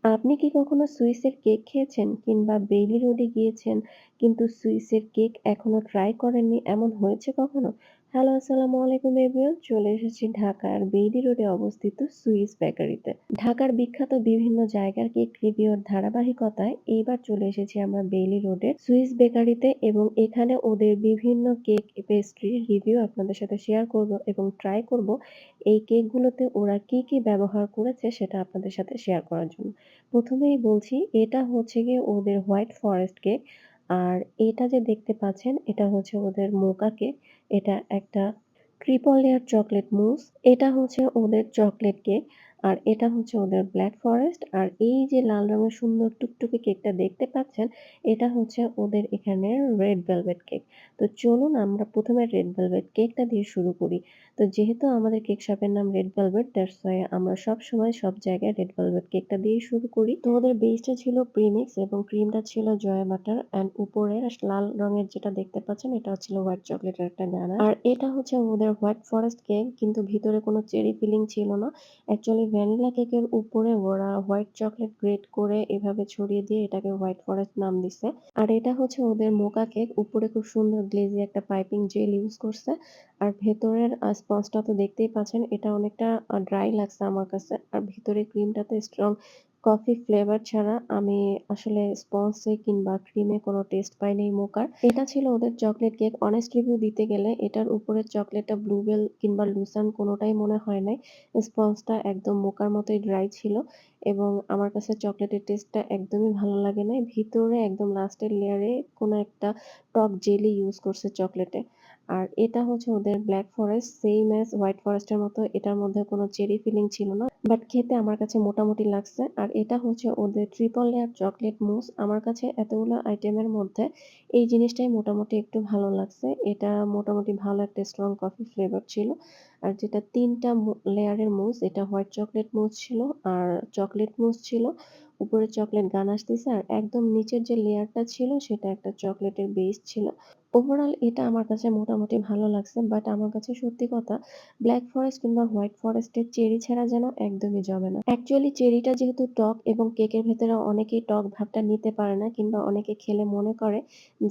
আপনি কি কখনো সুইসের কেক খেয়েছেন? কিংবা বেইলি রোডে গিয়েছেন কিন্তু সুইসের কেক এখনো ট্রাই করেননি, এমন হয়েছে কখনো? হ্যালো, আসসালামু আলাইকুম এভরিওয়ান। চলে এসেছি ঢাকার বেইলি রোডে অবস্থিত সুইস বেকারিতে। ঢাকার বিখ্যাত বিভিন্ন জায়গার কেক রিভিউর ধারাবাহিকতায় এইবার চলে এসেছি আমরা বেইলি রোডের সুইস বেকারিতে এবং এখানে ওদের বিভিন্ন কেক পেস্ট্রির রিভিউ আপনাদের সাথে শেয়ার করব এবং ট্রাই করব এই কেকগুলোতে ওরা কি, কি ব্যবহার করেছে সেটা আপনাদের সাথে শেয়ার করার জন্য। প্রথমেই বলছি এটা হচ্ছে গিয়ে ওদের হোয়াইট ফরেস্ট কেক। আর এটা যে দেখতে পাচ্ছেন এটা হচ্ছে ওদের মোকা কেক। এটা একটা ট্রিপল লেয়ার চকলেট মুস। এটা হচ্ছে ওদের চকলেট কেক। আর এটা হচ্ছে ওদের ব্ল্যাক ফরেস্ট। আর এই যে লাল রঙের সুন্দর টুকটুকে কেকটা দেখতে পাচ্ছেন, এটা হচ্ছে ওদের এখানের রেড ভেলভেট কেক। তো চলুন আমরা ১ম এ রেড ভেলভেট কেকটা দিয়ে শুরু করি। তো যেহেতু আমাদের কেক শপের নাম রেড ভেলভেট, দ্যাটস ওয়াই আমরা সবসময় সব জায়গায় রেড ভেলভেট কেকটা দিয়েই শুরু করি। তো ওদের বেসটা ছিল প্রিমিক্স এবং ক্রিমটা ছিল জয়া বাটার অ্যান্ড উপরে লাল রঙের যেটা দেখতে পাচ্ছেন এটা হচ্ছিল হোয়াইট চকলেটের একটা গানাশ। আর এটা হচ্ছে ওদের হোয়াইট ফরেস্ট কেক, কিন্তু ভিতরে কোনো চেরি ফিলিং ছিল না। অ্যাকচুয়ালি ভ্যানিলা কেকের উপরে ওরা হোয়াইট চকলেট গ্রেট করে এভাবে ছড়িয়ে দিয়ে এটাকে হোয়াইট ফরেস্ট নাম দিছে। আর এটা হচ্ছে ওদের মোকা কেক। উপরে খুব সুন্দর গ্লেজি একটা পাইপিং জেল ইউজ করছে। আর ভেতরের স্পঞ্জটা তো দেখতেই পাচ্ছেন, এটা অনেকটা ড্রাই লাগছে আমার কাছে। আর ভিতরে ক্রিমটাতে স্ট্রং কফি ফ্লেভার ছাড়া আমি আসলে স্পঞ্জে কিংবা ক্রিমে কোনো টেস্ট পাইনি এই মোকার। এটা ছিল ওদের চকলেট কেক। অনেস্ট রিভিউ দিতে গেলে এটার উপরের চকলেটটা ব্লুবেল কিংবা লুসান কোনোটাই মনে হয় নাই। স্পঞ্জটা একদম মোকার মতোই ড্রাই ছিল এবং আমার কাছে চকলেটের টেস্টটা একদমই ভালো লাগে নাই। ভিতরে একদম লাস্টের লেয়ারে কোনো একটা টক জেলি ইউজ করছে চকলেটে। আর এটা হচ্ছে ওদের black forest, same as white ফরেস্টের মতো এটার মধ্যে কোনো চেরি ফিলিং ছিল না। বাট খেতে আমার কাছে মোটামুটি লাগছে। আর এটা হচ্ছে ওদের ট্রিপল লেয়ার চকলেট মুস। আমার কাছে এতগুলো আইটেমের মধ্যে এই জিনিসটাই মোটামুটি একটু ভালো লাগছে। এটা মোটামুটি ভালো একটা স্ট্রং কফি ফ্লেভার ছিল। আর যেটা ৩ টা লেয়ারের মুস, এটা হোয়াইট চকলেট মুস ছিল আর চকলেট মুস ছিল। উপরে চকলেট গানাশ দিছে আর একদম নিচের যে লেয়ারটা ছিল সেটা একটা চকলেটের বেস ছিল। ওভারঅল এটা আমার কাছে মোটামুটি ভালো লাগছে। বাট আমার কাছে সত্যি কথা, ব্ল্যাক ফরেস্ট কিংবা হোয়াইট ফরেস্টের চেরি ছাড়া যেন একদমই জমে না। অ্যাকচুয়ালি চেরিটা যেহেতু টক এবং কেকের ভেতরে অনেকেই টক ভাবটা নিতে পারে না কিংবা অনেকে খেলে মনে করে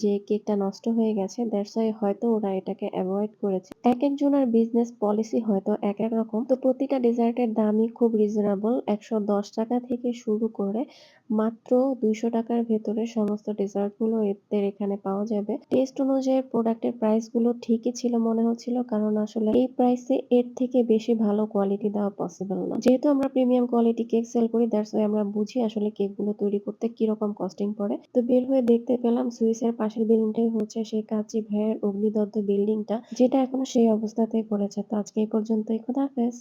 যে কেকটা নষ্ট হয়ে গেছে। দ্যাটস ওয়াই হয়তো ওরা এটাকে এভয়েড করেছে। একেকজনের বিজনেস পলিসি হয়তো একেক রকম। তো প্রতিটা ডেজার্টের দামই খুব রিজনেবল। ৳১১০ থেকে শুরু করে মাত্র ৳২০০ র ভেতরে সমস্ত ডেজার্টগুলো এদের এখানে পাওয়া যাবে। টেস্ট অনুযায়ী প্রোডাক্টের প্রাইসগুলো ঠিকই ছিল মনে হচ্ছিল। কারণ আসলে এই প্রাইসে এর থেকে বেশি ভালো কোয়ালিটি দেওয়া পসিবল না। যেহেতু আমরা প্রিমিয়াম কোয়ালিটি কেক সেল করি, দ্যাটস ওয়াই আমরা বুঝি আসলে কেকগুলো তৈরি করতে কিরকম কস্টিং পড়ে। তো বের হয়ে দেখতে পেলাম সুইসের পাশের বিল্ডিংটাই হচ্ছে সেই কাচ্চি ভাইয়ের অগ্নিদগ্ধ বিল্ডিংটা, যেটা এখনো সেই অবস্থাতেই পড়েছে। তো আজকে এই পর্যন্তই। খোদা হাফেজ।